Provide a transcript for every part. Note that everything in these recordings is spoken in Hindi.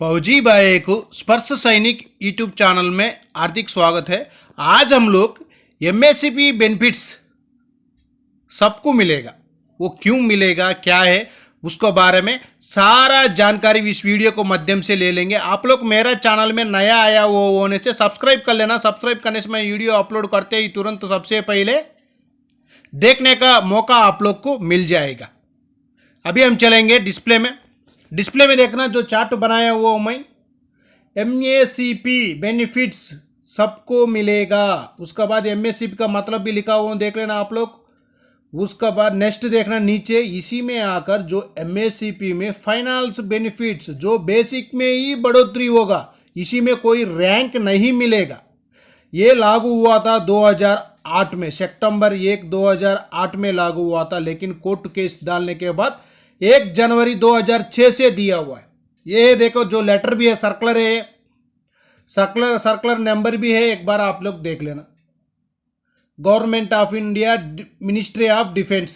फौजी भाई को स्पर्श सैनिक यूट्यूब चैनल में हार्दिक स्वागत है। आज हम लोग एमएससीपी बेनिफिट्स सबको मिलेगा, वो क्यों मिलेगा, क्या है, उसके बारे में सारा जानकारी इस वीडियो को माध्यम से ले लेंगे। आप लोग मेरा चैनल में नया आया वो होने से सब्सक्राइब कर लेना। सब्सक्राइब करने से मैं वीडियो अपलोड करते ही तुरंत सबसे पहले देखने का मौका आप लोग को मिल जाएगा। अभी हम चलेंगे डिस्प्ले में देखना जो चार्ट बनाया हुआ मैं एमएससीपी बेनिफिट्स सबको मिलेगा। उसके बाद एमएससीपी का मतलब भी लिखा हुआ देख लेना आप लोग। उसके बाद नेक्स्ट देखना नीचे, इसी में आकर जो एमएससीपी में फाइनेंस बेनिफिट्स जो बेसिक में ही बढ़ोतरी होगा, इसी में कोई रैंक नहीं मिलेगा। ये लागू हुआ था 2008 में, सितंबर 1 2008 में लागू हुआ था, लेकिन कोर्ट केस डालने के बाद 1 जनवरी 2006 से दिया हुआ है। ये देखो जो लेटर भी है, सर्कुलर है, सर्कुलर नंबर भी है, एक बार आप लोग देख लेना। Government of India ministry of defence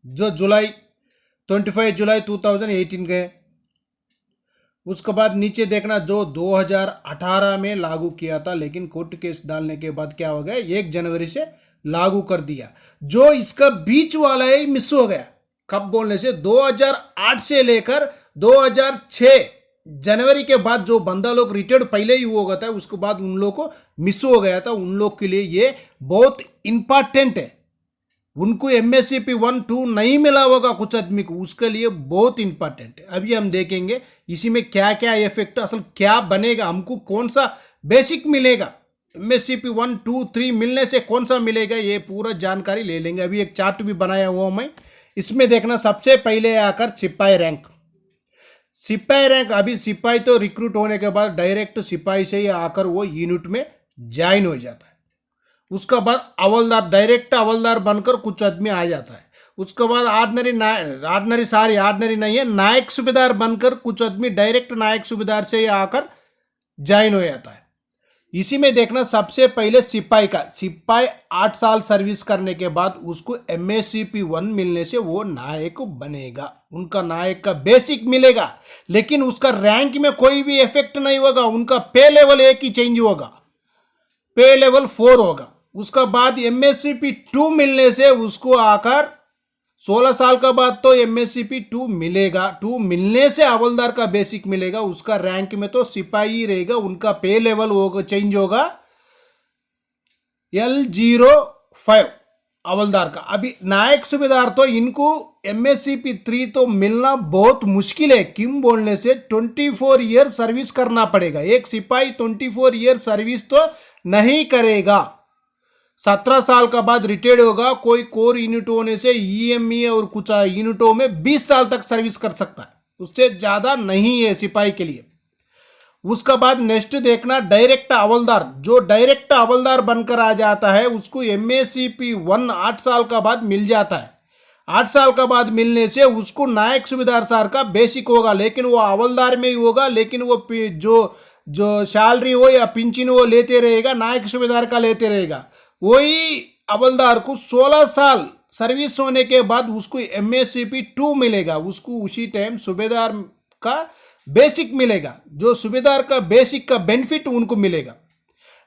जो 25 जुलाई 2018 के है। उसके बाद नीचे देखना जो 2018 में लागू किया था, लेकिन कोर्ट केस डालने के बाद क्या हो गया, 1 जनवरी से लागू कर दिया। जो इसका बीच वाला है मिस हो गया। कब बोलने से 2008 से लेकर 2006 जनवरी के बाद जो बंदा लोग रिटायर्ड पहले ही हुआ था, उसके बाद उन लोग को मिस हो गया था। उन लोग के लिए ये बहुत इंपॉर्टेंट है। उनको एमएससीपी 1 2 नहीं मिला होगा कुछ आदमी को, उसके लिए बहुत इंपॉर्टेंट है। अभी हम देखेंगे इसी में क्या क्या इफेक्ट, असल क्या बनेगा, हमको कौन सा बेसिक मिलेगा, एमएससीपी 1 2 3 मिलने से कौन सा मिलेगा, ये पूरा जानकारी ले लेंगे। अभी एक चार्ट भी बनाया हुआ मैं, इसमें देखना सबसे पहले आकर सिपाही रैंक। अभी सिपाही तो रिक्रूट होने के बाद डायरेक्ट सिपाही से ही आकर वो यूनिट में ज्वाइन हो जाता है। उसके बाद हवलदार, डायरेक्ट हवलदार बनकर कुछ आदमी आ जाता है। उसके बाद ऑर्डिनरी नहीं है, नायक सूबेदार बनकर कुछ आदमी डायरेक्ट नायक सूबेदार से ही आकर ज्वाइन हो जाता है। इसी में देखना सबसे पहले सिपाही 8 साल सर्विस करने के बाद उसको एमएससीपी 1 मिलने से वो नायक बनेगा, उनका नायक का बेसिक मिलेगा, लेकिन उसका रैंक में कोई भी इफेक्ट नहीं होगा। उनका पे लेवल एक ही चेंज होगा, पे लेवल 4 होगा। उसका बाद एमएससीपी 2 मिलने से उसको आकर 16 साल का बाद तो एमएससीपी 2 मिलेगा। 2 मिलने से हवलदार का बेसिक मिलेगा, उसका रैंक में तो सिपाही रहेगा, उनका पे लेवल होगा, चेंज होगा L05 हवलदार का। अभी नायक सूबेदार तो इनको एमएससीपी 3 तो मिलना बहुत मुश्किल है। क्यों बोलने से 24 ईयर सर्विस करना पड़ेगा। एक सिपाही 24 ईयर सर्विस तो नहीं करेगा, 17 साल का बाद रिटायर्ड होगा। कोई कोर यूनिट होने से ईएमई और कुछ यूनिटों में 20 साल तक सर्विस कर सकता है, उससे ज्यादा नहीं है सिपाही के लिए। उसका बाद नेक्स्ट देखना डायरेक्ट हवलदार, जो डायरेक्ट हवलदार बनकर आ जाता है उसको एमएससीपी 1 8 साल का बाद मिल जाता है। 8 साल का बाद मिलने से उसको नायक सूबेदार सर का बेसिक होगा, लेकिन वो हवलदार में ही होगा, लेकिन वो जो सैलरी हो या पिंचन वो लेते रहेगा, नायक सूबेदार का लेते रहेगा। वही हवलदार को 16 साल सर्विस होने के बाद उसको एमएससीपी 2 मिलेगा, उसको उसी टाइम सूबेदार का बेसिक मिलेगा, जो सूबेदार का बेसिक का बेनिफिट उनको मिलेगा।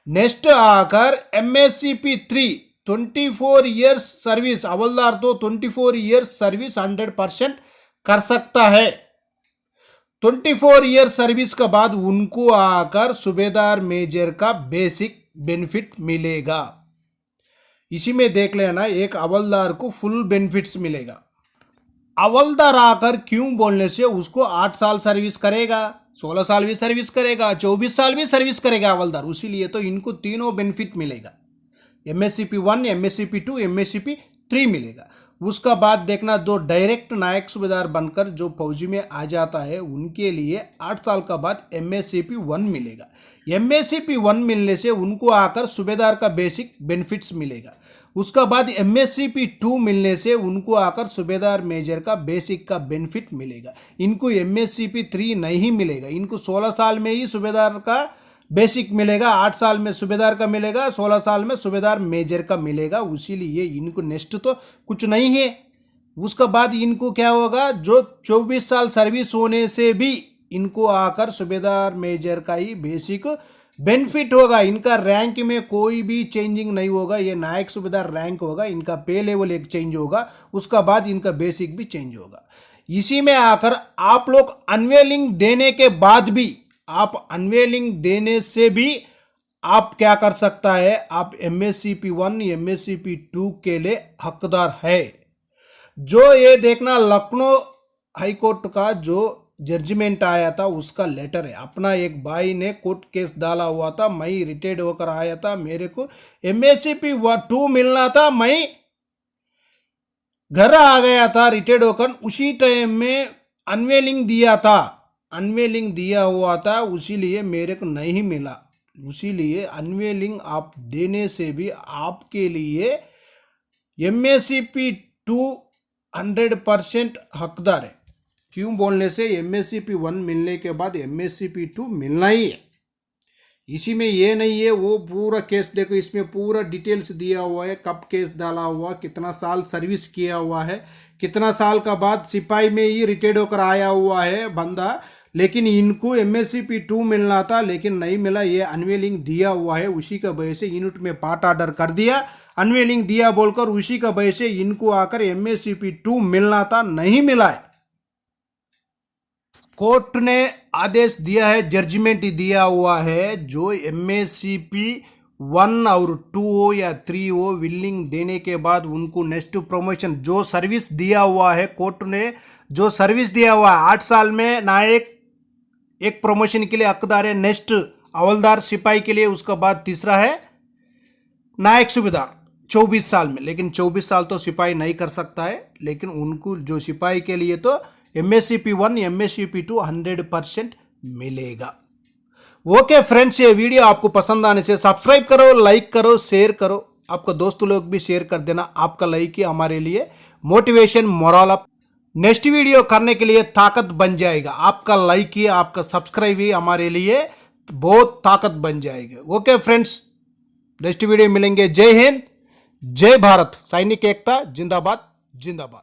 नेक्स्ट आकर एमएससीपी 3 24 ईयर्स सर्विस, हवलदार तो 24 ईयर्स सर्विस 100% कर सकता है। 24 ईयर सर्विस के बाद उनको आकर सूबेदार मेजर का बेसिक बेनिफिट मिलेगा। इसी में देख लेना, एक हवलदार को फुल बेनिफिट्स मिलेगा। हवलदार आकर क्यों बोलने से उसको 8 साल सर्विस करेगा, 16 साल भी सर्विस करेगा, 24 साल भी सर्विस करेगा हवलदार, इसीलिए तो इनको तीनों बेनिफिट मिलेगा। एमएससीपी 1 एमएससीपी 2 एमएससीपी 3 मिलेगा। उसका बाद देखना जो डायरेक्ट नायक सूबेदार बनकर जो फौजी में आ जाता है उनके लिए 8 साल का बाद एमएससीपी 1 मिलेगा। एमएससीपी 1 मिलने से उनको आकर सूबेदार का बेसिक बेनिफिट्स मिलेगा। उसका बाद एमएससीपी 2 मिलने से उनको आकर सूबेदार मेजर का बेसिक का बेनिफिट मिलेगा। इनको एमएससीपी 3 नहीं मिलेगा, इनको 16 साल में ही सूबेदार का बेसिक मिलेगा, 8 साल में सूबेदार का मिलेगा, 16 साल में सूबेदार मेजर का मिलेगा, इसीलिए इनको नेक्स्ट तो कुछ नहीं है। उसके बाद इनको क्या होगा, जो 24 साल सर्विस होने से भी इनको आकर सूबेदार मेजर का ही बेसिक बेनिफिट होगा। इनका रैंक में कोई भी चेंजिंग नहीं होगा, ये नायक सूबेदार रैंक होगा। इनका पे लेवल एक चेंज होगा, उसका बाद इनका बेसिक भी चेंज होगा। इसी में आकर आप लोग अनवेलिंग देने के बाद भी, आप अनवेलिंग देने से भी आप क्या कर सकता है, आप MSCP 1 MSCP 2 के लिए हकदार है। जो ये देखना लखनऊ हाईकोर्ट का जो जजमेंट आया था उसका लेटर है। अपना एक भाई ने कोर्ट केस डाला हुआ था, मैं रिटायर्ड होकर आया था, मेरे को MSCP 2 मिलना था, मैं घर आ गया था रिटायर्ड होकर। उसी टाइम में अनवेलिंग दिया था, अनवेलिंग दिया हुआ था, उसीलिए मेरे को नहीं मिला। उसीलिए अनवेलिंग आप देने से भी आपके लिए MSCP 2 100% हकदार है। क्यों बोलने से MSCP 1 मिलने के बाद MSCP 2 मिलना ही है। इसी में ये नहीं है, वो पूरा केस देखो, इसमें पूरा डिटेल्स दिया हुआ है, कब केस डाला हुआ, कितना साल सर्विस किया हुआ है, कितना साल का बाद सिपाही में ही रिटायर्ड होकर आया हुआ है बंदा। लेकिन इनको MSCP 2 मिलना था लेकिन नहीं मिला, ये अनवेलिंग दिया हुआ है। उसी का वजह से यूनिट में पार्ट ऑर्डर कर दिया, अनवेलिंग दिया बोलकर, उसी का वजह से इनको आकर MSCP 2 मिलना था, नहीं मिला है। कोर्ट ने आदेश दिया है, जजमेंट दिया हुआ है, जो MSCP 1 और 2 हो या 3 हो, विलिंग देने के बाद उनको नेक्स्ट प्रमोशन जो सर्विस दिया हुआ है, कोर्ट ने जो सर्विस दिया हुआ है 8 साल में नायक एक प्रमोशन के लिए हकदार है, नेक्स्ट हवलदार सिपाही के लिए, उसका बाद तीसरा है नायक सूबेदार 24 साल में। लेकिन 24 साल तो सिपाही नहीं कर सकता है, लेकिन उनको जो सिपाही के लिए तो MSCP 1 MSCP 2 100% मिलेगा। ओके फ्रेंड्स, ये वीडियो आपको पसंद आने से सब्सक्राइब करो, लाइक करो, शेयर करो, आपका दोस्त लोग भी शेयर कर देना। आपका लाइक ही हमारे लिए motivation, moral up, next video करने के लिए ताकत बन जाएगा। आपका लाइक ही, आपका सब्सक्राइब ही हमारे लिए बहुत ताकत बन जाएगा। ओके फ्रेंड्स, नेक्स्ट वीडियो मिलेंगे। जय हिंद, जय भारत, सैनिक एकता जिंदाबाद जिंदाबाद।